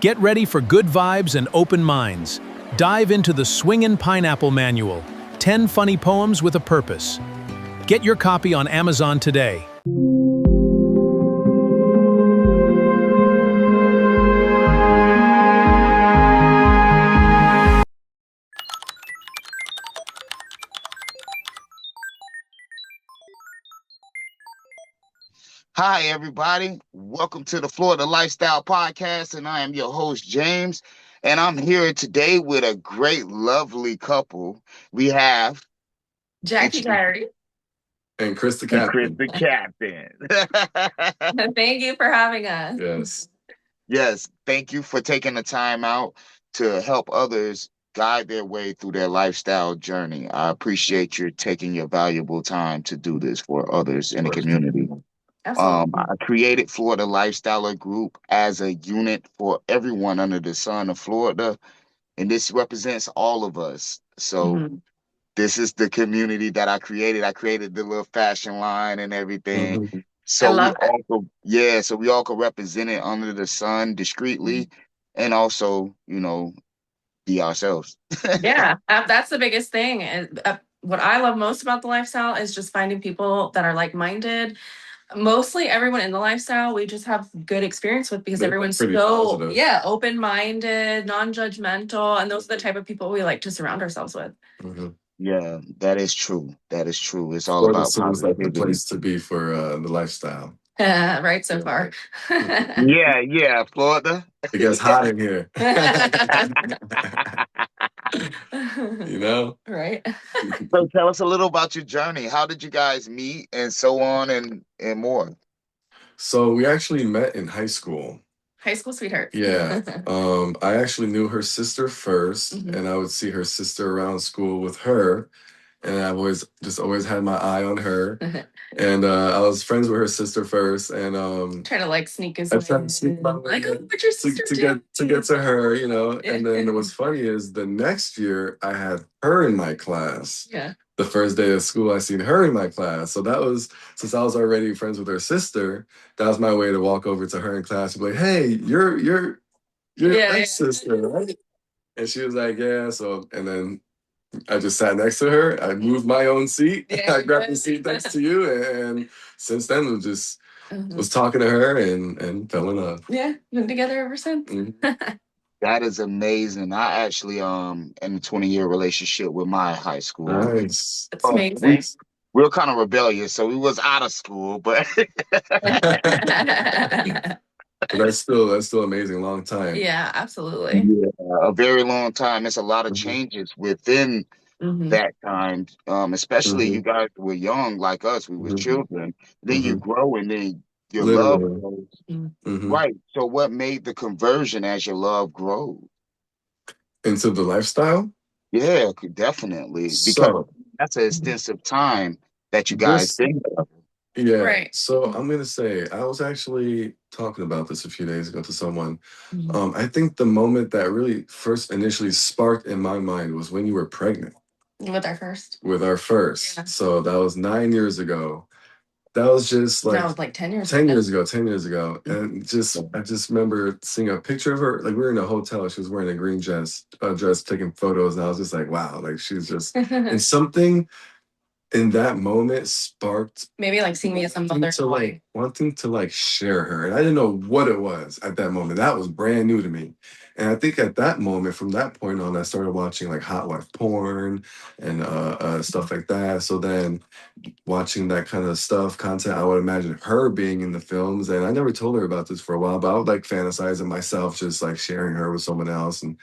Get ready for good vibes and open minds. Dive into the Swingin' Pineapple Manual, 10 funny poems with a purpose. Get your copy on Amazon today. Hi, everybody. Welcome to the Florida Lifestyle Podcast, and I am your host, James. And I'm here today with a great, lovely couple. We have Jackie Diary. And Chris the Chris Captain. the Captain. Thank you for having us. Yes. Yes, thank you for taking the time out to help others guide their way through their lifestyle journey. I appreciate you taking your valuable time to do this for others in the community. Absolutely. I created Florida Lifestyler Group as a unit for everyone under the sun of Florida, and this represents all of us. So this is the community that I created. I created the little fashion line and everything. So I love it. So we all could represent it under the sun discreetly, and also, be ourselves. Yeah, that's the biggest thing. And what I love most about the lifestyle is just finding people that are like-minded. Mostly everyone in the lifestyle we just have good experience with because everyone's so positive. open-minded, non-judgmental, and those are the type of people we like to surround ourselves with. Yeah, that is true. That is true. It's all Florida about seems like the positivity. place to be for the lifestyle. Right so far. Yeah, Florida. It gets hot in here. Right. So tell us a little about your journey. How did you guys meet and so on and more? So we actually met in high school. High school sweethearts. Yeah. I actually knew her sister first, and I would see her sister around school with her. And I've always had my eye on her. And I was friends with her sister first, and try to like sneak his I tried to sneak my way like, oh, what your sister to get to her, And then what's funny is the next year I had her in my class. Yeah. The first day of school, I seen her in my class. So that was, since I was already friends with her sister, that was my way to walk over to her in class and be like, "Hey, you're my sister, right?" And she was like, "Yeah." So, and then I just sat next to her. I moved my own seat. I grabbed the seat next to you, and since then we just was talking to her and fell in love. Yeah, been together ever since. That is amazing. I actually in a 20-year relationship with my high school. Nice. That's amazing. We were kind of rebellious, so we was out of school, but That's still amazing. Long time. Yeah, absolutely. Yeah, a very long time. It's a lot of changes within that time, especially you guys were young like us. We were children. Then you grow, and then your love grows. Right. So what made the conversion as your love grows? Into the lifestyle? Yeah, definitely. Because that's an extensive time that you guys think of. Yeah. Right. So I'm going to say, I was actually talking about this a few days ago to someone. I think the moment that really first initially sparked in my mind was when you were pregnant. With our first. Yeah. So that was 9 years ago. That was just like, that was like 10 years 10 years ago, 10 years ago. And I just remember seeing a picture of her. Like, we were in a hotel. She was wearing a green dress, taking photos. And I was just like, wow, like she's just, and something in that moment sparked maybe like seeing me as a mother to wanting to like share her. And I didn't know what it was at that moment. That was brand new to me. And I think at that moment, from that point on, I started watching like hot wife porn and stuff like that. So then watching that kind of content, I would imagine her being in the films. And I never told her about this for a while, but I would like fantasizing myself, just like sharing her with someone else. And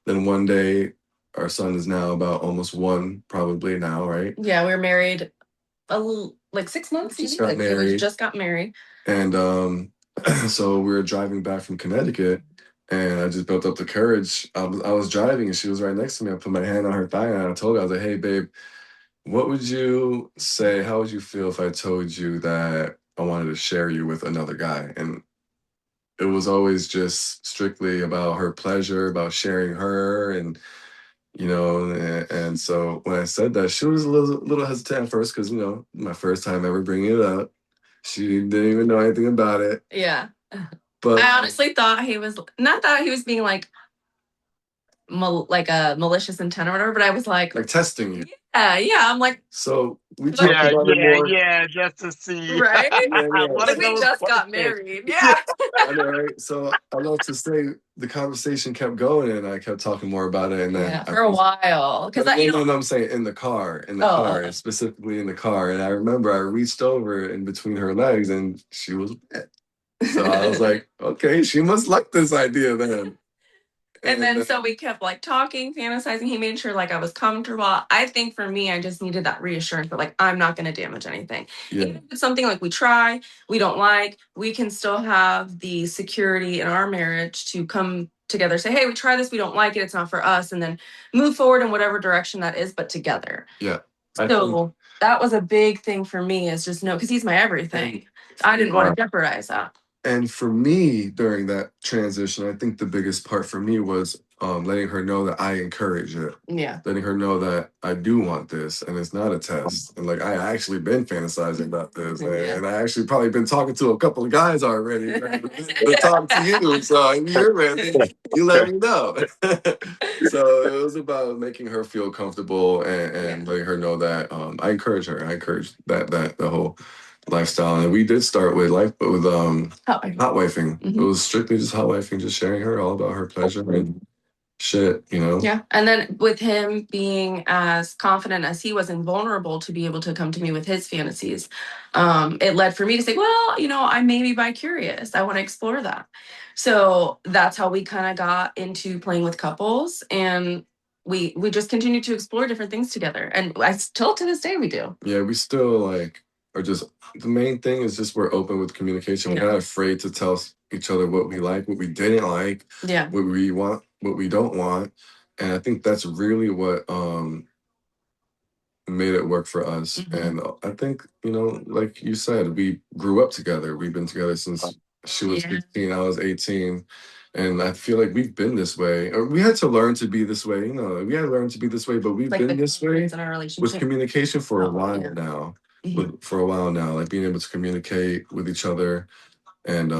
then one day, our son is now about almost 1, probably now, right? Yeah, we were married like 6 months. Just got married. We just got married. And so we were driving back from Connecticut, and I just built up the courage. I was driving, and she was right next to me. I put my hand on her thigh, and I told her, I was like, "Hey, babe, what would you say? How would you feel if I told you that I wanted to share you with another guy?" And it was always just strictly about her pleasure, about sharing her, and and so when I said that, she was a little hesitant at first because my first time ever bringing it up. She didn't even know anything about it. Yeah. But I honestly thought he was not that he was being like a malicious intent or whatever, but I was like testing you. Yeah. I'm like, so we talked about it more. Yeah, just to see. Right? One Like of we those just got questions. married. Yeah. I know, right? So I love to say the conversation kept going, and I kept talking more about it, and then For a while, because I'm saying in the car, specifically in the car, and I remember I reached over in between her legs, and she was wet. So I was like, okay, she must like this idea then. And then so we kept like talking, fantasizing. He made sure like I was comfortable. I think for me, I just needed that reassurance that like I'm not going to damage anything. Yeah. Even if it's something like we try, we don't like, we can still have the security in our marriage to come together, say, hey, we try this, we don't like it, it's not for us, and then move forward in whatever direction that is, but together. Yeah. So that was a big thing for me, is just because he's my everything. I didn't want to jeopardize that. And for me, during that transition, I think the biggest part for me was letting her know that I encourage it. Yeah. Letting her know that I do want this, and it's not a test. And like I actually been fantasizing about this, and I actually probably been talking to a couple of guys already. To talk to you, so you're ready. You let me know. So it was about making her feel comfortable and letting her know that I encourage her. I encourage that the whole lifestyle, and we did start with hot wifing. Mm-hmm. It was strictly just hot wifing, just sharing her all about her pleasure and shit, Yeah, and then with him being as confident as he was and vulnerable to be able to come to me with his fantasies, it led for me to say, well, I may be bi-curious. I want to explore that. So that's how we kind of got into playing with couples, and we just continue to explore different things together, and I still to this day we do. Yeah, we still are just, the main thing is just we're open with communication. We're not afraid to tell each other what we like, what we didn't like, what we want, what we don't want. And I think that's really what made it work for us. Mm-hmm. And I think, like you said, we grew up together. We've been together since she was 15, I was 18. And I feel like we've been this way. Or we had to learn to be this way. We had to learn to be this way, but we've been this way with communication for a while now. For a while now, like being able to communicate with each other, and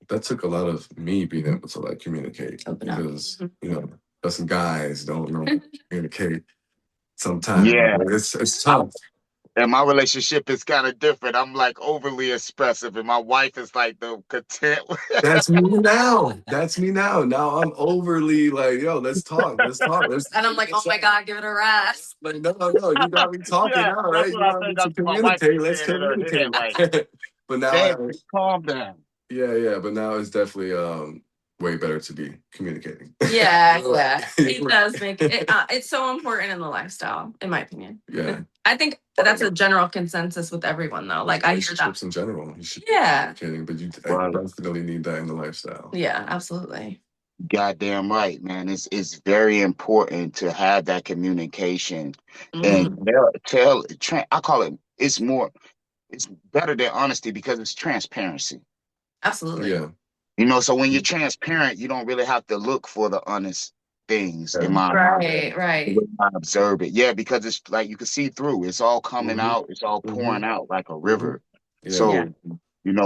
that took a lot of me being able to communicate, because us guys don't know how to communicate sometimes. Yeah, it's tough. And my relationship is kind of different. I'm like overly expressive, and my wife is like the content. That's me now. Now I'm overly like, yo, let's talk. And I'm like, oh my God, give it a rest. Like, no, you got me talking now, right? You want me to communicate. Let's communicate. But now, calm down. Yeah. But now it's definitely way better to be communicating. Yeah. It does make it. It's so important in the lifestyle, in my opinion. Yeah. I think that's a general consensus with everyone, though. Like I hear that in general, you should be communicating, but you definitely need that in the lifestyle. Yeah, absolutely. Goddamn right, man. It's very important to have that communication, and I call it. It's better than honesty, because it's transparency. Absolutely. Yeah. So when you're transparent, you don't really have to look for the honest things in my right. I observe it. Yeah, because it's like you can see through. It's all coming out. It's all pouring out like a river. Yeah. So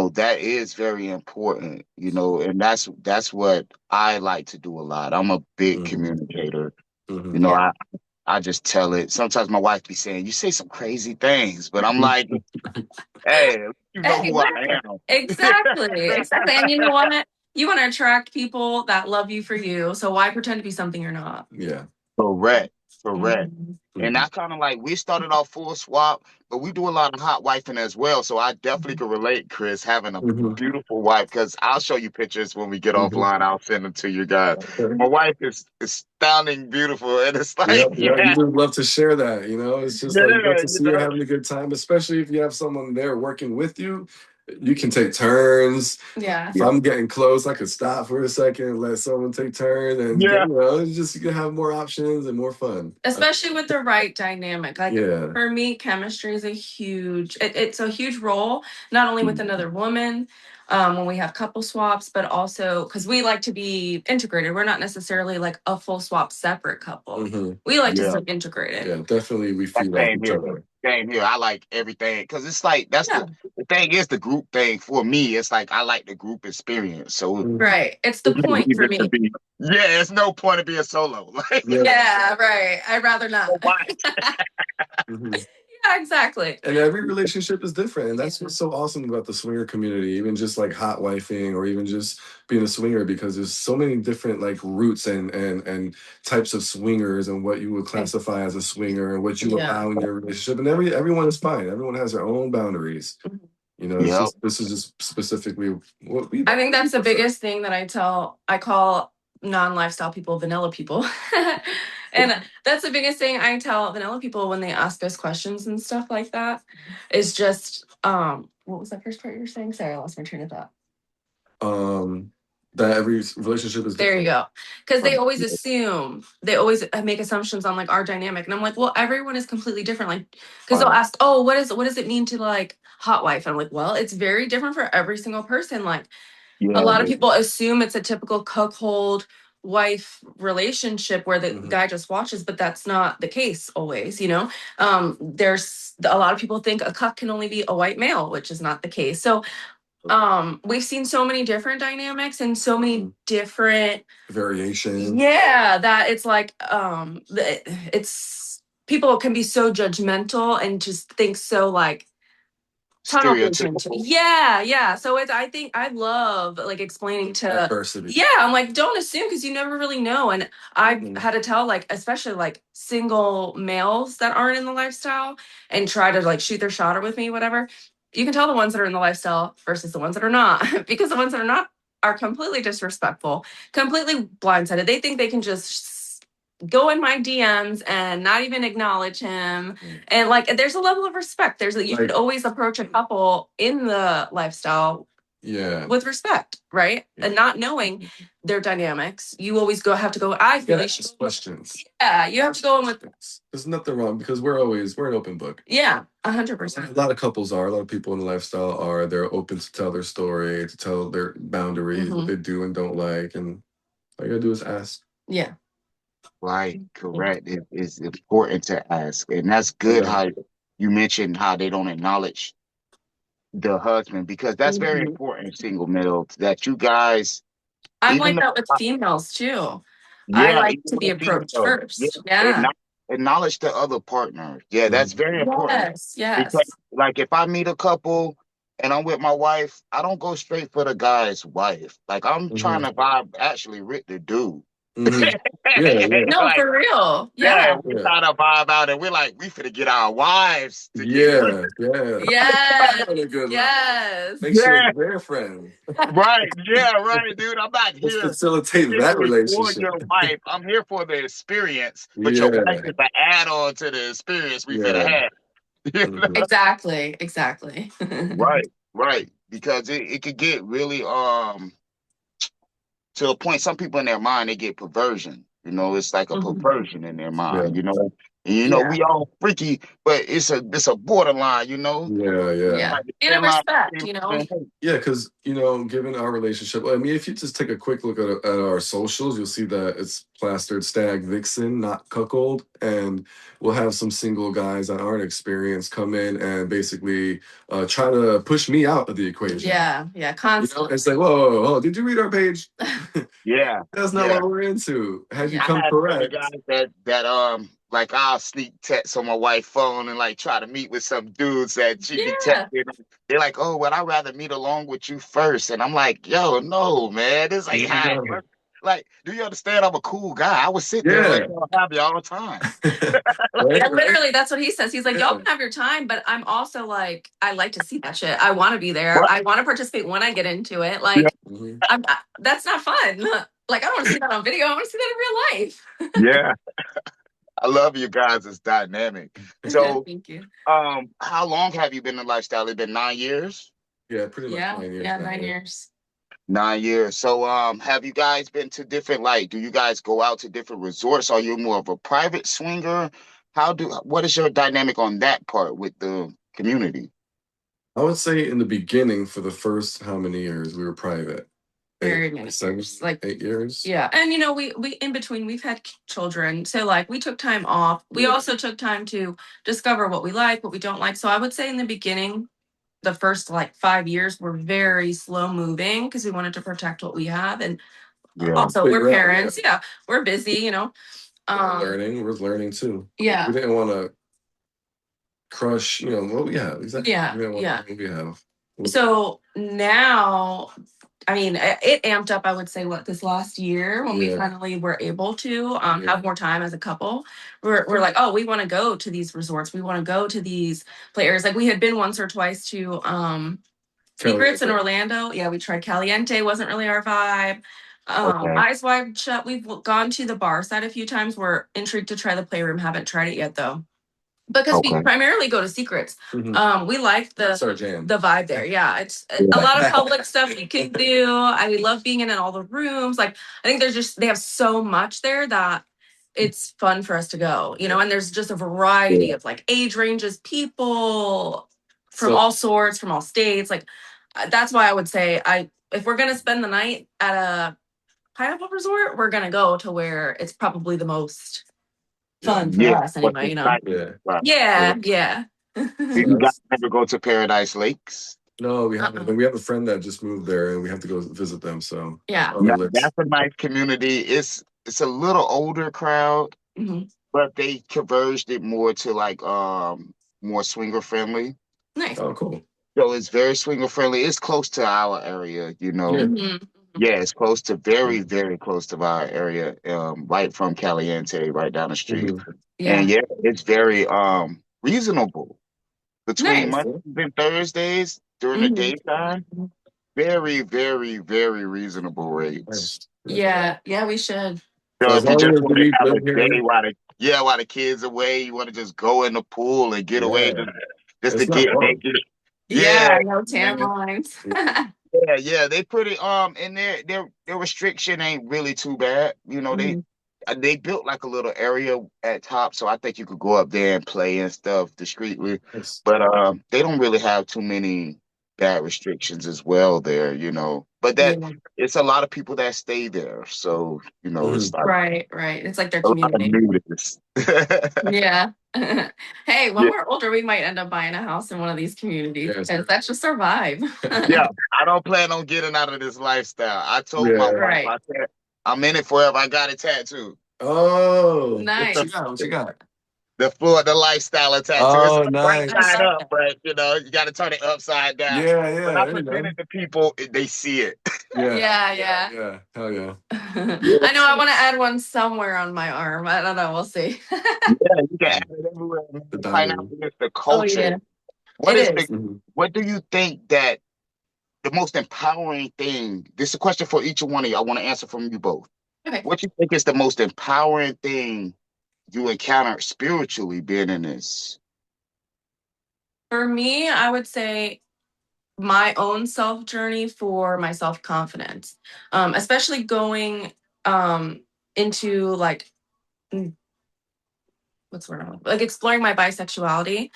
that is very important. And that's what I like to do a lot. I'm a big communicator. I just tell it. Sometimes my wife be saying, "You say some crazy things," but I'm like, "Hey, you know who I am." Exactly. And you know what? You want to attract people that love you for you. So why pretend to be something you're not? Yeah. Correct. And I kind of we started off full swap, but we do a lot of hot wifing as well. So I definitely could relate, Chris, having a beautiful wife, because I'll show you pictures when we get offline. I'll send them to you guys. My wife is astounding, beautiful, and it's like, you would love to share that. It's just like you love to see her having a good time, especially if you have someone there working with you. You can take turns. Yeah. If I'm getting close, I could stop for a second and let someone take turn, and just you can have more options and more fun. Especially with the right dynamic. For me, chemistry is it's a huge role, not only with another woman, when we have couple swaps, but also because we like to be integrated. We're not necessarily like a full swap separate couple. We like to Yeah. stay integrated. Yeah, definitely we feed off Same each here. other. Same here. I like everything because it's like that's Yeah. the thing is the group thing for me. It's like I like the group experience. So Right. It's the point for me. yeah, it's no point of being solo. Like, Yeah, right. I'd rather not. Yeah, exactly. And every relationship is different. And that's what's so awesome about the swinger community, even just like hot wifing or even just being a swinger, because there's so many different like roots and types of swingers and what you would classify as a swinger and what you allow in your relationship. And everyone is fine. Everyone has their own boundaries. You know, it's just, this is just specifically what we. I think that's the biggest thing that I call non-lifestyle people vanilla people. And that's the biggest thing I tell vanilla people when they ask us questions and stuff like that is just what was that first part you were saying? Sorry, I lost my train of thought. That every relationship is different. There you go. Because they always assume, they always make assumptions on like our dynamic. And I'm like, well, everyone is completely different. Like, because they'll ask, oh, what does it mean to like hot wife? And I'm like, well, it's very different for every single person. Like a lot of people assume it's a typical cuckold wife relationship where the guy just watches, but that's not the case always, you know. There's a lot of people think a cuck can only be a white male, which is not the case. So we've seen so many different dynamics and so many different variations. Yeah, that it's like it's people can be so judgmental and just think so like tunnel vision. Yeah. So it's I think I love like explaining to diversity. Yeah, I'm like, don't assume because you never really know. And I've had to tell like especially like single males that aren't in the lifestyle and try to like shoot their shot with me, whatever. You can tell the ones that are in the lifestyle versus the ones that are not, because the ones that are not are completely disrespectful, completely blindsided. They think they can just go in my DMs and not even acknowledge him. And like, there's a level of respect. You should always approach a couple in the lifestyle with respect, right? And not knowing their dynamics. You always have to go, I feel like questions. Yeah, you have to go in with There's nothing wrong because we're an open book. Yeah, 100%. A lot of couples are, a lot of people in the lifestyle are, they're open to tell their story, to tell their boundaries, what they do and don't like. And all you gotta do is ask. Yeah. Right, correct. It's important to ask. And that's good how you mentioned how they don't acknowledge the husband, because that's very important, single male, that you guys I'm like that with females too. Yeah, I like to be approached first. Yeah. Acknowledge the other partner. Yeah, that's very important. Yes. Because, like, if I meet a couple and I'm with my wife, I don't go straight for the guy's wife. Like, I'm trying to vibe actually with the dude. No, like, for real. Yeah. We try to vibe out and we're like, we finna get our wives together. Yes. Make sure they're friends. Right, dude. I'm not here to facilitate that relationship. For your wife. I'm here for the experience, but your wife is an add-on to the experience we finna have. You know? Exactly. Right. Because it could get really to a point. Some people in their mind, they get perversion. You know, it's like a perversion in their mind. You know, and we all freaky, but it's a borderline. You know. Yeah. In respect, you know. Yeah, because given our relationship, I mean, if you just take a quick look at our socials, you'll see that it's plastered stag vixen, not cuckold, and we'll have some single guys that aren't experienced come in and basically try to push me out of the equation. Yeah, constantly. It's like, whoa, did you read our page? That's not what we're into. Had you come correct? Guys that like I'll sneak text on my wife's phone and like try to meet with some dudes that she can text. They're like, oh, well, I'd rather meet along with you first. And I'm like, yo, no, man, this ain't how. Like, do you understand? I'm a cool guy. I would sit there and have you all the time. Literally, that's what he says. He's like, y'all can have your time, but I'm also like, I like to see that shit. I want to be there. I want to participate when I get into it. Like, that's not fun. Like, I don't want to see that on video. I want to see that in real life. Yeah. I love you guys. It's dynamic. So, thank you. How long have you been in lifestyle? It's been 9 years? Yeah, pretty much 9 years. Yeah, 9 years. 9 years. So, have you guys been to different, like, do you guys go out to different resorts? Are you more of a private swinger? What is your dynamic on that part with the community? I would say in the beginning, for the first how many years we were private? Very many years, like 8 years. Yeah, and we in between we've had children, so like we took time off. We also took time to discover what we like, what we don't like. So I would say in the beginning, the first like 5 years were very slow moving because we wanted to protect what we have, and also we're parents. Yeah, we're busy. We're learning too. Yeah, we didn't want to crush, what we have. Exactly. Yeah, We didn't want yeah. what we have. So now, I mean, it amped up, I would say, this last year when we finally were able to have more time as a couple. We're like, oh, we want to go to these resorts. We want to go to these play areas. Like we had been once or twice to Secrets in Orlando. Yeah, we tried Caliente, wasn't really our vibe. Eyes Wide Shut, we've gone to the bar side a few times. We're intrigued to try the playroom. Haven't tried it yet though. Because we primarily go to Secrets. We like the vibe there. Yeah, it's a lot of public stuff you can do. I love being in all the rooms. Like I think they have so much there that it's fun for us to go. And there's just a variety of like age ranges, people from all sorts, from all states. Like that's why I would say if we're gonna spend the night at a pineapple resort, we're gonna go to where it's probably the most fun for us anyway, Yeah. You guys never go to Paradise Lakes? No, we haven't. And we have a friend that just moved there, and we have to go visit them. So yeah, that's a nice community. It's a little older crowd, but they converged it more to like more swinger friendly. Nice. Oh, cool. So it's very swinger friendly. It's close to our area, Yeah, it's close to very, very close to our area, right from Caliente, right down the street. And it's very reasonable between Mondays and Thursdays during the daytime. Very, very, very reasonable rates. Yeah, we should. So if you just want to have a day while the kids away, you want to just go in the pool and get away just to get naked. Yeah, no tan lines. Yeah, they pretty and their restriction ain't really too bad. They built like a little area at top, so I think you could go up there and play and stuff discreetly. But they don't really have too many bad restrictions as well there, But it's a lot of people that stay there, so it's like right. It's like their a lot of community. nudists. Yeah. Hey, when we're older, we might end up buying a house in one of these communities because that's just our vibe. Yeah, I don't plan on getting out of this lifestyle. I told my wife, I said, I'm in it forever. I got a tattoo. Oh, nice. What you got? The lifestyle tattoo. Oh, it's nice. Right side up, but you got to turn it upside down. Yeah. When I present it to people, they see it. Yeah. Hell yeah. I know. I want to add one somewhere on my arm. I don't know. We'll see. You can add it everywhere. Pineapple is the culture. What do you think that the most empowering thing? This is a question for each one of you. I want to answer from you both. Okay. What do you think is the most empowering thing you encountered spiritually being in this? For me, I would say my own self journey for my self-confidence, especially going into like like exploring my bisexuality.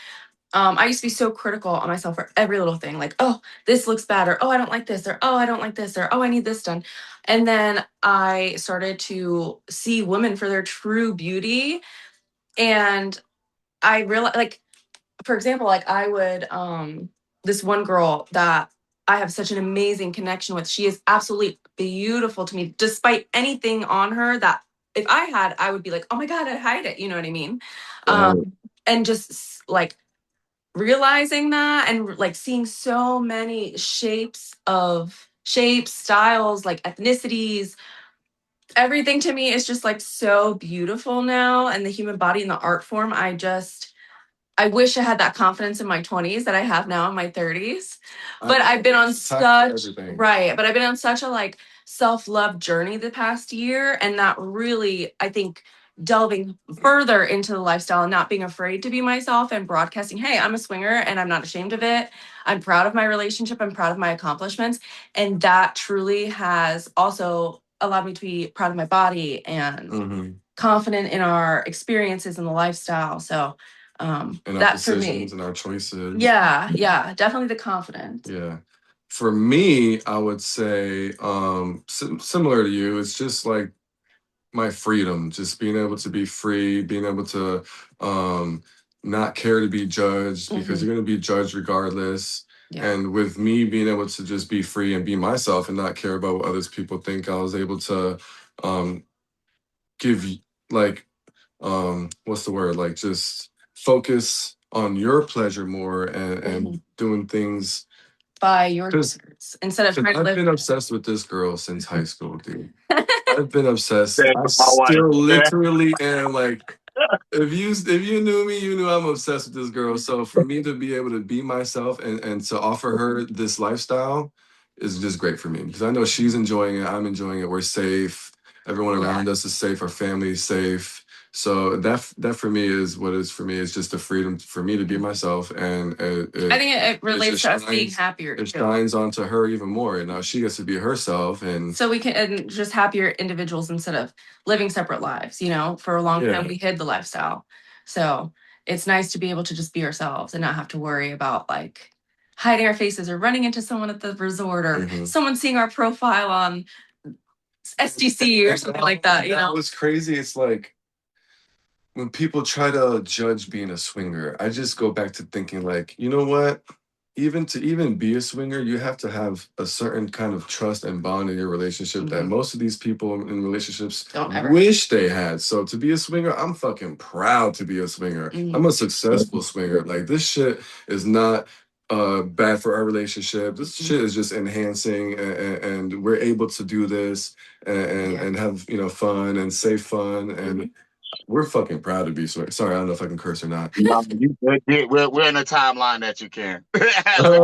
I used to be so critical on myself for every little thing, like, oh, this looks bad, or oh, I don't like this, or oh, I don't like this, or oh, I need this done. And then I started to see women for their true beauty. And I realized, like, for example, like I would, this one girl that I have such an amazing connection with, she is absolutely beautiful to me, despite anything on her that if I had, I would be like, oh my God, I'd hide it. You know what I mean? And just like, realizing that and like seeing so many shapes, styles, like ethnicities, everything to me is just like so beautiful now. And the human body and the art form, I wish I had that confidence in my 20s that I have now in my 30s. But I've been on such a like self-love journey the past year, and that really, I think, delving further into the lifestyle and not being afraid to be myself and broadcasting, hey, I'm a swinger and I'm not ashamed of it. I'm proud of my relationship. I'm proud of my accomplishments. And that truly has also allowed me to be proud of my body and confident in our experiences in the lifestyle. So And our That for me. decisions and our choices. Yeah, definitely the confidence. Yeah. For me, I would say similar to you, it's just like my freedom, just being able to be free, being able to not care to be judged because you're going to be judged regardless. Yeah. And with me being able to just be free and be myself and not care about what others people think, I was able to give like what's the word, like just focus on your pleasure more and doing things by your standards instead of trying to I've live. been obsessed with this girl since high school, dude. I've been obsessed. That's I my wife. still literally am like, if you knew me, you knew I'm obsessed with this girl. So for me to be able to be myself and to offer her this lifestyle is just great for me because I know she's enjoying it. I'm enjoying it. We're safe. Everyone around us is safe. Our family is safe. So that for me is what is for me is just the freedom for me to be myself, and I think it relates to us being happier. It shines onto her even more, and now she gets to be herself, and so we can and just happier individuals instead of living separate lives. You know, for a long time we hid the lifestyle, so it's nice to be able to just be ourselves and not have to worry about like hiding our faces or running into someone at the resort or someone seeing our profile on STC or something like that. You know, what's crazy? It's like, when people try to judge being a swinger, I just go back to thinking like, you know what? Even to be a swinger, you have to have a certain kind of trust and bond in your relationship that most of these people in relationships wish they had. So to be a swinger, I'm fucking proud to be a swinger. I'm a successful swinger. Like, this shit is not bad for our relationship. This shit is just enhancing, and we're able to do this and have, you know, fun and safe fun, and we're fucking proud to be swinger. Sorry, I don't know if I can curse or not. No, we're in a timeline that you can. All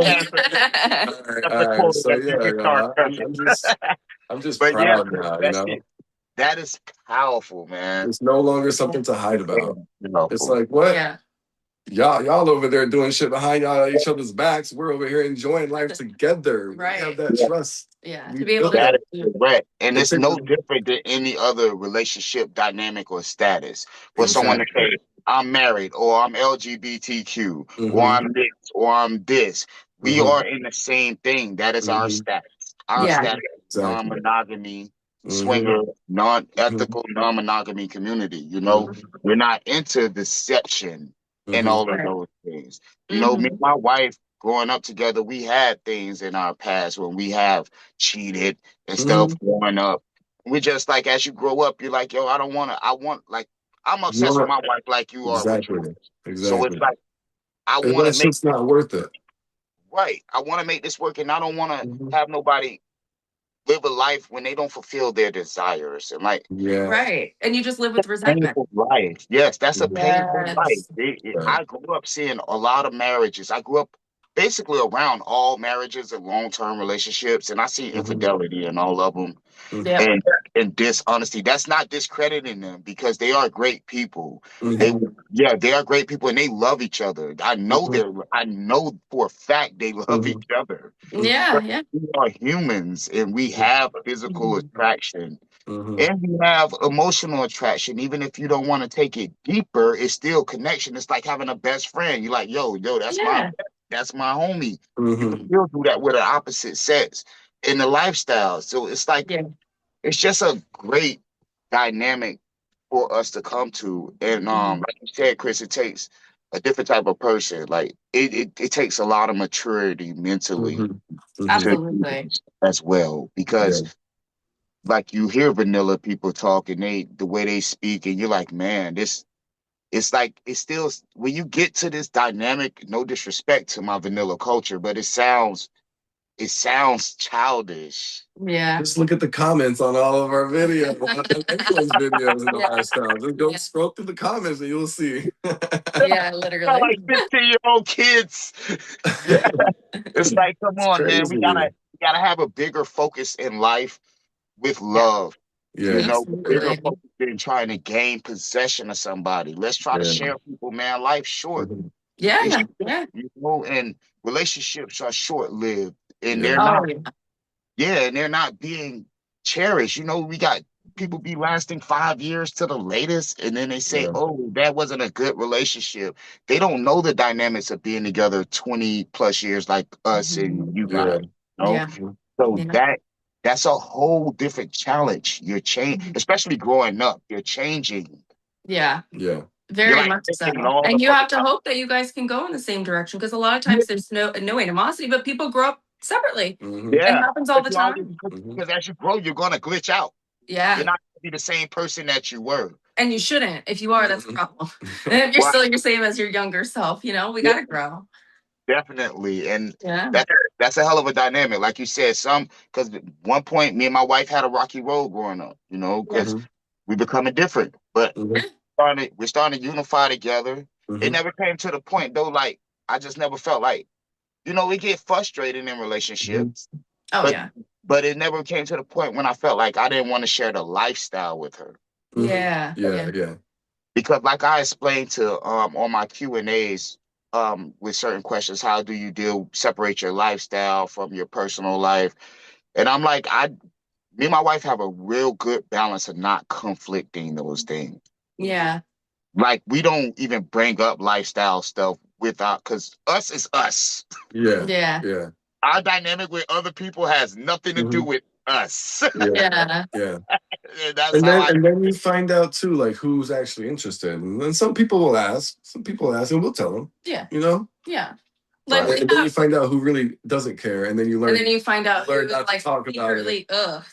right. So yeah, I'm just But yeah, proud now, you know? that is powerful, man. It's no longer something to hide about. Powerful. It's like, what? Yeah. Y'all over there doing shit behind each other's backs. We're over here enjoying life together. Right. We have that trust. Yeah. We To be able feel That to is correct. And it's no different than any other relationship dynamic or status. For someone to say, I'm married, or I'm LGBTQ, or I'm this, or I'm this. We are in the same thing. That is our status. Our status is non-monogamy, swinger, non-ethical, non-monogamy community. You know, we're not into deception and all of those things. You know, me and my wife growing up together, we had things in our past when we have cheated and stuff growing up. We just like, as you grow up, you're like, yo, I'm obsessed with my wife like you are with yours. So it's like, I want to make it's not worth it. Right. I want to make this work, and I don't want to have nobody live a life when they don't fulfill their desires. And like, right. And you just live with resentment. painful life. Yes, that's a painful life. I grew up seeing a lot of marriages. I grew up basically around all marriages and long-term relationships, and I see infidelity in all of them. And dishonesty. That's not discrediting them because they are great people. They are great people, and they love each other. I know for a fact they love each other. Yeah. We are humans, and we have physical attraction. And we have emotional attraction. Even if you don't want to take it deeper, it's still connection. It's like having a best friend. You're like, yo, that's my homie. You can still do that with an opposite sex in the lifestyle. So it's like, it's just a great dynamic for us to come to. And like you said, Chris, it takes a different type of person. Like it takes a lot of maturity mentally Absolutely. as well. Because like, you hear vanilla people talk, and the way they speak, and you're like, man, it's like, it's still, when you get to this dynamic, no disrespect to my vanilla culture, but it sounds childish. Yeah. Just look at the comments on all of our videos, everyone's videos in the lifestyle. Just go scroll through the comments and you'll see. Literally. Like 15-year-old kids. It's like, come on, man. We gotta have a bigger focus in life with love. You know, bigger focus than trying to gain possession of somebody. Let's try to share people, man. Life's short. Yeah. You know, and relationships are short-lived, and they're not. Yeah, and they're not being cherished. You know, we got people be lasting 5 years to the latest, and then they say, "Oh, that wasn't a good relationship." They don't know the dynamics of being together 20 plus years, like us and you guys. You know? Yeah. So Yeah. that's a whole different challenge. You're changing, especially growing up. You're changing. Yeah. Yeah. You're Very like much so. thinking all the And you fucking have to hope that you guys can go in the same direction, because a lot of time. times there's no animosity, but people grow up separately. Mhm. It Yeah, happens all the time. because as you grow, you're gonna glitch out. Yeah. You're not gonna be the same person that you were. And you shouldn't. If you are, that's a problem. And if you're Right. still your same as your younger self, we Yeah, gotta grow. definitely. And Yeah. that's a hell of a dynamic. Like you said, because at one point me and my wife had a rocky road growing up, because we becoming different. But we're starting to unify together. It never came to the point though, like I just never felt like, we get frustrated in relationships, Oh but yeah. but it never came to the point when I felt like I didn't want to share the lifestyle with her. Yeah. Yeah. Because like I explained to on my Q&As with certain questions, how do you separate your lifestyle from your personal life? And I'm like, me and my wife have a real good balance of not conflicting those things. Yeah. Like we don't even bring up lifestyle stuff because us is us. Yeah. Yeah. Yeah. Our dynamic with other people has nothing to do with us. Yeah. Yeah. And that's And then you find out too, like who's actually interested. And then some people will ask, and we'll tell them. Yeah. Yeah. Like, and then you find out who really doesn't care, and then you learn. And then you find out learn who's not to like talk about it. secretly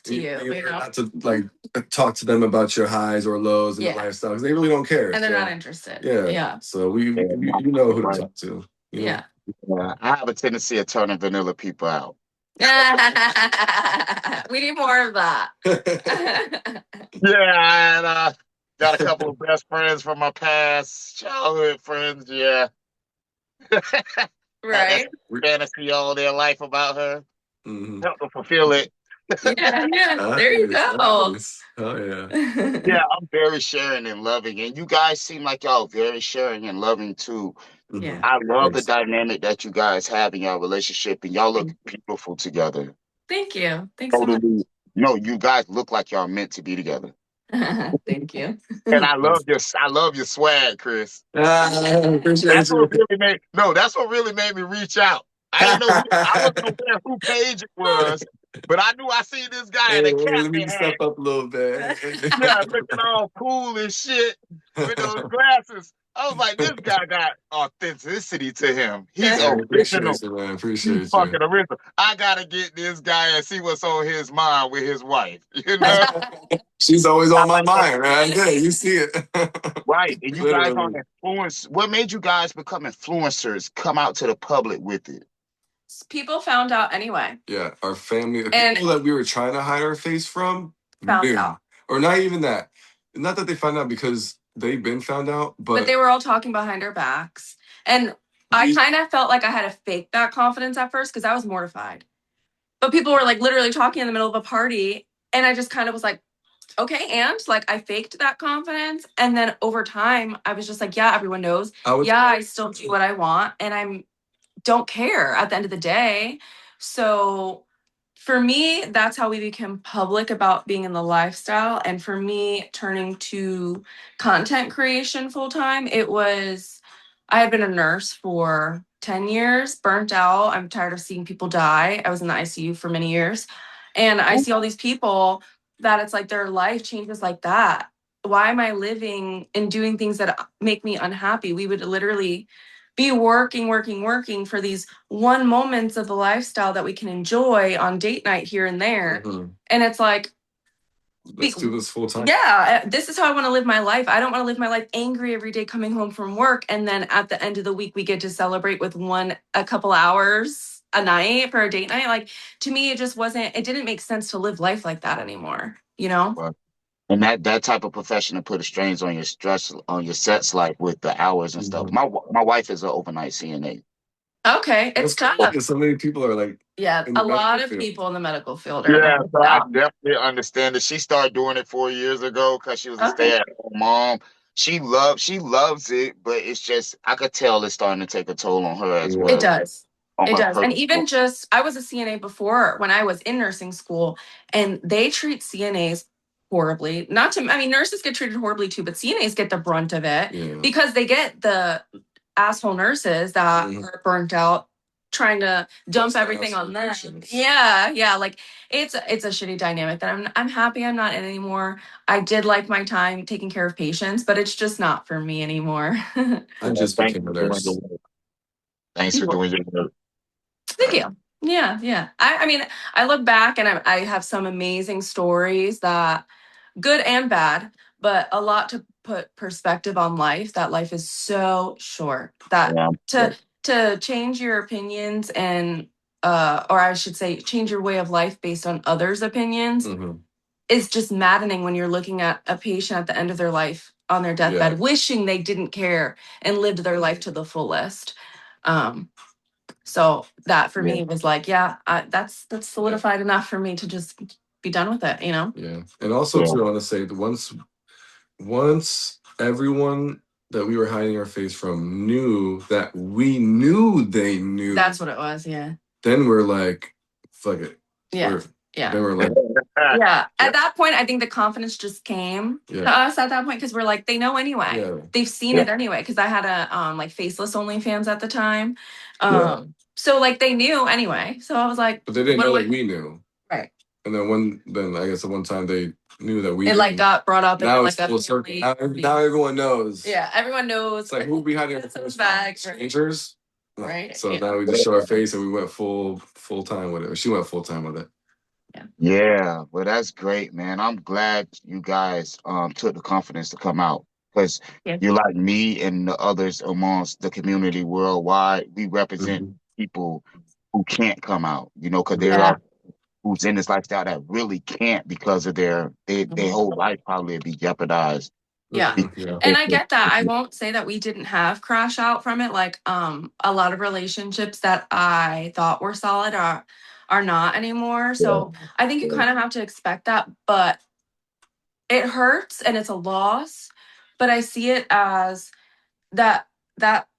to you. You learn not to like talk to them about your highs or lows in the lifestyle, because they really don't care. And they're not interested. Yeah. Yeah. So you know who to talk to. Yeah. I have a tendency of turning vanilla people out. We need more of that. Yeah, and got a couple of best friends from my past, childhood friends. Yeah. Right. Fantasy all their life about her. Mhm. Help them fulfill it. Yeah. There you go. Nice. Oh yeah. Yeah, I'm very sharing and loving, and you guys seem like y'all very sharing and loving too. Yeah. I love the dynamic that you guys have in your relationship, and y'all look beautiful together. Thank you. Thanks so much. No, you guys look like y'all meant to be together. Thank you. And I love your swag, Chris. Appreciate That's you. what really made me reach out. I wasn't aware who page it was, but I knew I seen this guy in a Let me Captain step hat. up a little bit. Yeah, looking all cool and shit with those glasses. I was like, this guy got authenticity to him. He's original. Appreciate you, man. Appreciate He's fucking original. I gotta get this guy and see what's on his mind with his wife. You know, she's always on my mind, man. Yeah, you see it. Right. And you guys are influenced. What made you guys become influencers? Come out to the public with it. People found out anyway. Yeah, our family, the And people that we were trying to hide our face from, found out. Or not even that. Not that they found out because they've been found out, but they were all talking behind our backs. And I kind of felt like I had to fake that confidence at first because I was mortified. But people were like literally talking in the middle of a party. And I just kind of was like, okay, and like I faked that confidence. And then over time, I was just like, yeah, everyone knows. I still do what I want. And don't care at the end of the day. So for me, that's how we became public about being in the lifestyle. And for me, turning to content creation full time, I had been a nurse for 10 years, burnt out. I'm tired of seeing people die. I was in the ICU for many years. And I see all these people that it's like their life changes like that. Why am I living and doing things that make me unhappy? We would literally be working for these one moments of the lifestyle that we can enjoy on date night here and there. And it's like, let's do this full time. Yeah, this is how I want to live my life. I don't want to live my life angry every day coming home from work. And then at the end of the week, we get to celebrate with a couple hours a night for a date night. Like, to me, it didn't make sense to live life like that anymore, you know? Well, and that type of profession to put a strains on your sets, like with the hours and stuff. My wife is an overnight CNA. Okay, it's tough. Because so many people are like, a lot of people in the medical field are. Yeah, so I definitely understand it. She started doing it 4 years ago because she was a stay-at-home mom. She loves it, but it's just I could tell it's starting to take a toll on her as well. It does. And even I was a CNA before when I was in nursing school, and they treat CNAs horribly. Not to, I mean, nurses get treated horribly too, but CNAs get the brunt of it because they get the asshole nurses that are burnt out trying to dump everything on them. Yeah. Like it's a shitty dynamic that I'm happy I'm not in anymore. I did like my time taking care of patients, but it's just not for me anymore. I just became a nurse. Thanks for doing your work. Thank you. Yeah. I mean, I look back and I have some amazing stories that good and bad, but a lot to put perspective on life, that life is so short that to change your opinions and or I should say change your way of life based on others' opinions is just maddening when you're looking at a patient at the end of their life on their deathbed wishing they didn't care and lived their life to the fullest. So that for me was like, that's solidified enough for me to just be done with it, you know? Yeah. And also too, I want to say that once everyone that we were hiding our face from knew that we knew they knew. That's what it was, yeah. Then we're like, fuck it. Yeah. Then we're like, At that point, I think the confidence just came to us at that point because we're like, they know anyway. Yeah. They've seen it anyway. Because I had a like faceless OnlyFans at the time. So like they knew anyway. So I was like, but they didn't know that we knew. Right. And then I guess at one time they knew that we. It like got brought up. Now in it's like full circle. Now everyone knows. Yeah, everyone knows. It's like who be hiding our face from? Strangers. Right. So now we just show our face and we went full time with it. Or she went full time with it. Yeah, well, that's great, man. I'm glad you guys took the confidence to come out because you're like me and the others amongst the community worldwide. We represent people who can't come out, you know, because there are who's in this lifestyle that really can't because of their whole life probably be jeopardized. Yeah. And I get that. I won't say that we didn't have crash out from it. Like a lot of relationships that I thought were solid are not anymore. So I think you kind of have to expect that, but it hurts and it's a loss. But I see it as that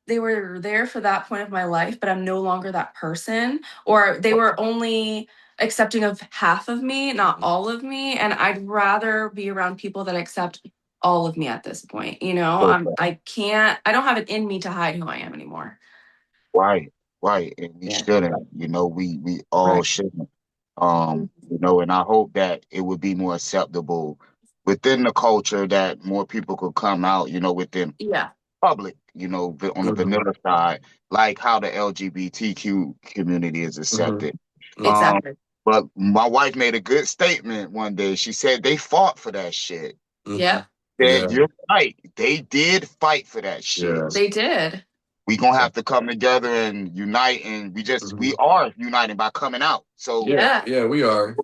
they were there for that point of my life, but I'm no longer that person, or they were only accepting of half of me, not all of me. And I'd rather be around people that accept all of me at this point. You know, I don't have it in me to hide who I am anymore. Right. And we shouldn't, you know, we all shouldn't. You know, and I hope that it would be more acceptable within the culture that more people could come out, you know, within public, you know, on the vanilla side, like how the LGBTQ community is accepted. Exactly. But my wife made a good statement one day. She said they fought for that shit. Yeah. You're right. They did fight for that shit. Yeah. They did. We gonna have to come together and unite, and we are uniting by coming out. So we are.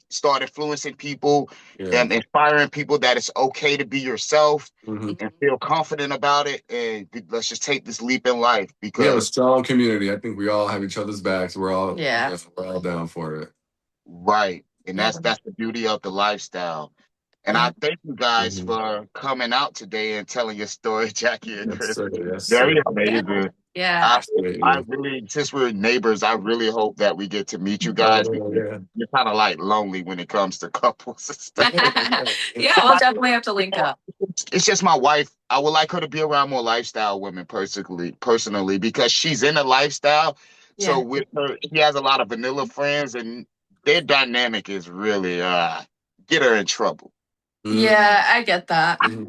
Start influencing people and inspiring people that it's okay to be yourself and feel confident about it. And let's just take this leap in life because we have a strong community. I think we all have each other's backs. We're all we're all down for it. Right, and that's the beauty of the lifestyle. And I thank you guys for coming out today and telling your story, Jackie and Chris. Very amazing. Yeah. I really, since we're neighbors, I really hope that we get to meet you guys. You're kind of like lonely when it comes to couples and stuff. We'll definitely have to link up. It's just my wife. I would like her to be around more lifestyle women personally, because she's in a lifestyle. So with her, she has a lot of vanilla friends, and their dynamic is really get her in trouble. Yeah, I get that. And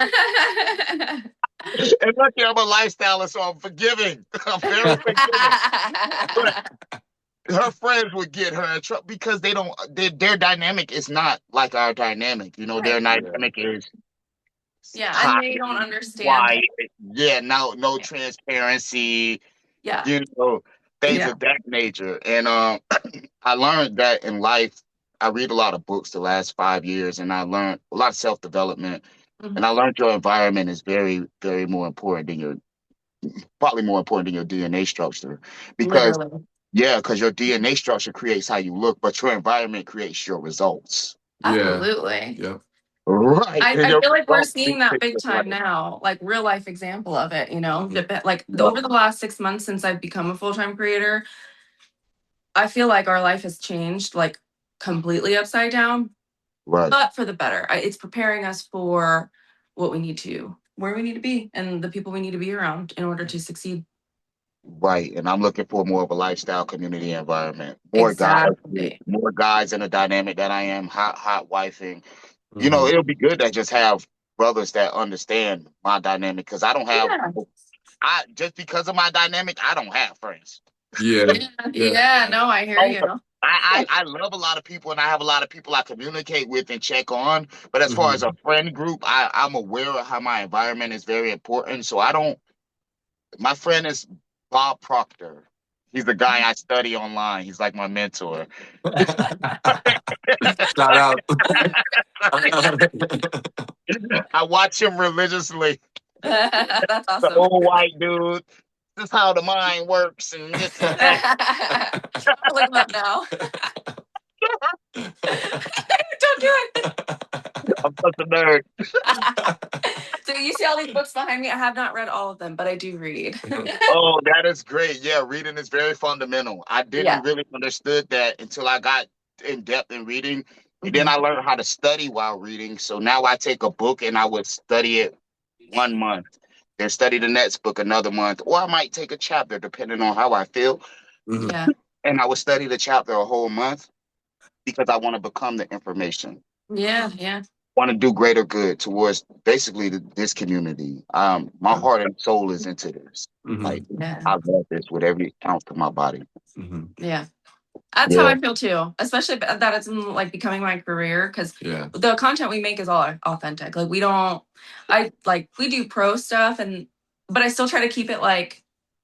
lucky I'm a lifestyler, so I'm forgiving. I'm very forgiving. Her friends would get her in trouble because their dynamic is not like our dynamic. You know, their dynamic is and they don't understand. Quiet. Yeah, no transparency. Yeah. You know, things of that nature. And I learned that in life. I read a lot of books the last 5 years, and I learned a lot of self-development. And I learned your environment is very, very more important than probably more important than your DNA structure. Because because your DNA structure creates how you look, but your environment creates your results. Absolutely. Yeah. Right. I feel like we're seeing that big time now, like real life example of it, you know, over the last 6 months since I've become a full-time creator, I feel like our life has changed like completely upside down Right. but for the better. It's preparing us for what we need to, where we need to be, and the people we need to be around in order to succeed. Right. And I'm looking for more of a lifestyle community environment. Exactly. More guys in a dynamic that I am, hot wifing. You know, Mhm. it'll be good to just have brothers that understand my dynamic because I don't have Yeah. I just because of my dynamic, I don't have friends. Yeah. Yeah. No, I hear you. I love a lot of people and I have a lot of people I communicate with and check on. But as far as Mhm. a friend group, I'm aware of how my environment is very important. So I don't my friend is Bob Proctor. He's the guy I study online. He's like my mentor. Shout out. I watch him religiously. That's The awesome. old white dude. This is how the mind works and this and that. I'll look him up now. Don't do it. I'm such a nerd. So you see all these books behind me. I have not read all of them, but I do read. Oh, that is great. Yeah, reading is very fundamental. I didn't Yeah. really understood that until I got in depth in reading. And then I learned how to study while reading. So now I take a book and I would study it 1 month, then study the next book another month, or I might take a chapter depending on how I feel. Mhm. Yeah. And I would study the chapter a whole month because I want to become the information. Yeah. Yeah. Want to do greater good towards basically this community. My heart and soul is into this. Like Mhm. Yeah. I love this with every ounce of my body. Mhm. Yeah. That's how Yeah, I feel too, especially that it's like becoming my career because Yeah. the content we make is all authentic. Like we don't, we do pro stuff but I still try to keep it like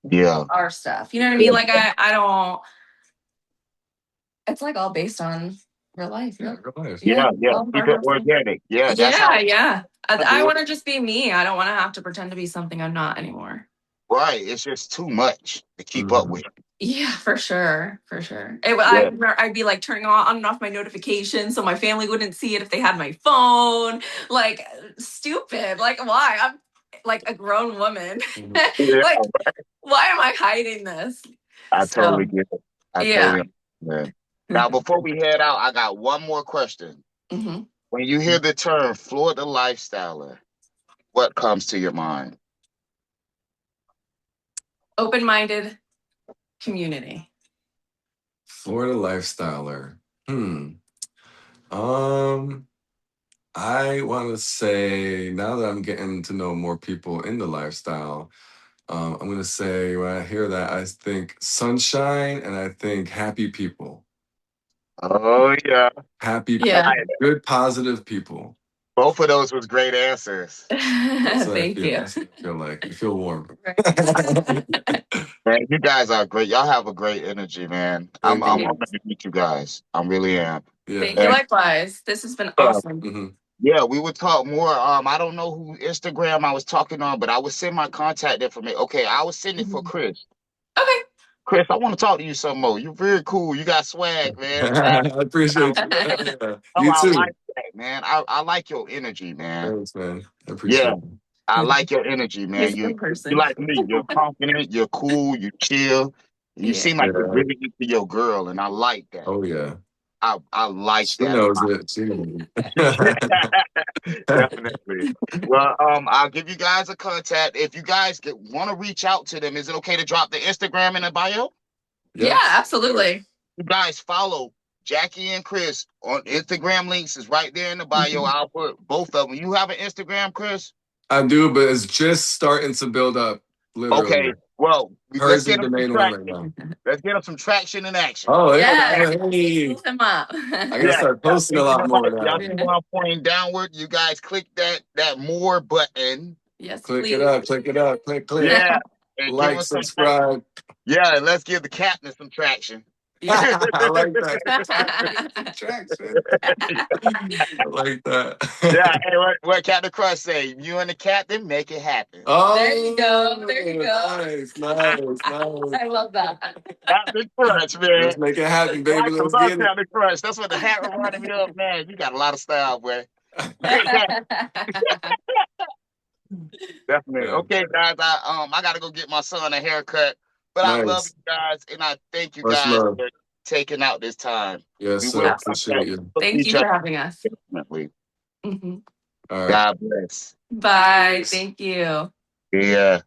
yeah, our stuff. You know what I mean? Like I don't, it's like all based on real life. Yeah. Real life. Yeah. yeah. All of Keep our it real stuff. organic. Yeah, that's Yeah. how Yeah. I I do it. want to just be me. I don't want to have to pretend to be something I'm not anymore. Right. It's just too much to keep up Mhm. with. Yeah, for sure, for sure. Yeah, I'd be like turning on and off my notifications so my family wouldn't see it if they had my phone. Like stupid. Like why? I'm like a grown woman. Mhm. yeah. Like why am I hiding this? I totally So get it. I yeah. totally understand. Now, before we head out, I got one more question. Mhm. When you hear the term Florida lifestyler, what comes to your mind? Open-minded community. Florida lifestyler. Um, I want to say now that I'm getting to know more people in the lifestyle, I'm gonna say when I hear that, I think sunshine and I think happy people, Oh yeah, Yeah. I, good, positive people. both of those was great answers. That's what I Thank feel. you. That's what I feel like. You feel warm. Man, you guys are great. Y'all have a great energy, man. I'm Thank I'm you. honored to meet you guys. I really am. Yeah. Thank you And likewise. This has been yeah, awesome. Hmm. yeah, we would talk more. I don't know who Instagram I was talking on, but I would send my contact information. Okay, I was sending it for Mhm. Chris. Okay. Chris, I want to talk to you some more. You're very cool. You got swag, man. I I, appreciate you. Yeah. oh, You I too. like that, man. I like your energy, man. Thanks, man. I Yeah, appreciate it. I like your energy, man. He's a You good you person. like me. You're confident. You're cool. You chill. You Yeah. seem like you're Yeah. really into your girl, and I like that. Oh yeah. I like She that a knows lot. it. She knows it. Definitely. Well, I'll give you guys a contact. If you guys want to reach out to them, is it okay to drop the Instagram in the bio? Yeah, Yes. absolutely. You guys follow Jackie and Chris on Instagram. Links is right there in the bio. I'll put both of them. You have an Instagram, Chris? I do, but it's just starting to build up, Okay. literally. Well, let's Hers is get the them some main one right traction. now. Let's get them some traction and action. Oh, there we Yeah. go. Hey. Pull him up. I gotta Yeah. start posting a You lot know what? more Y'all now. see where I'm pointing downward? You guys click that more button. Yes, Click it please. up, click it up, click. Yeah. And give Like, us some traction. subscribe. Yeah, and let's give the captain some traction. Yeah. I like that. Traction. I like that. Yeah, hey, what Captain Crunch say? You and the captain make it happen. Oh, There you go. There you go. nice. I love that. Captain Crunch, man. Let's make it happen, I baby. like to Let's love get Captain Crunch. That's what the hat reminded me of. Man, you got a lot of style, boy. Definitely. Yeah, Okay, guys. I gotta go get my son a haircut. But I love nice. you guys, and I thank you Much guys love. for taking out this time. Yes, We sir. will Appreciate you. Thank you for having us. definitely. Mhm. All right. God bless. Bye. Thank you. Yeah.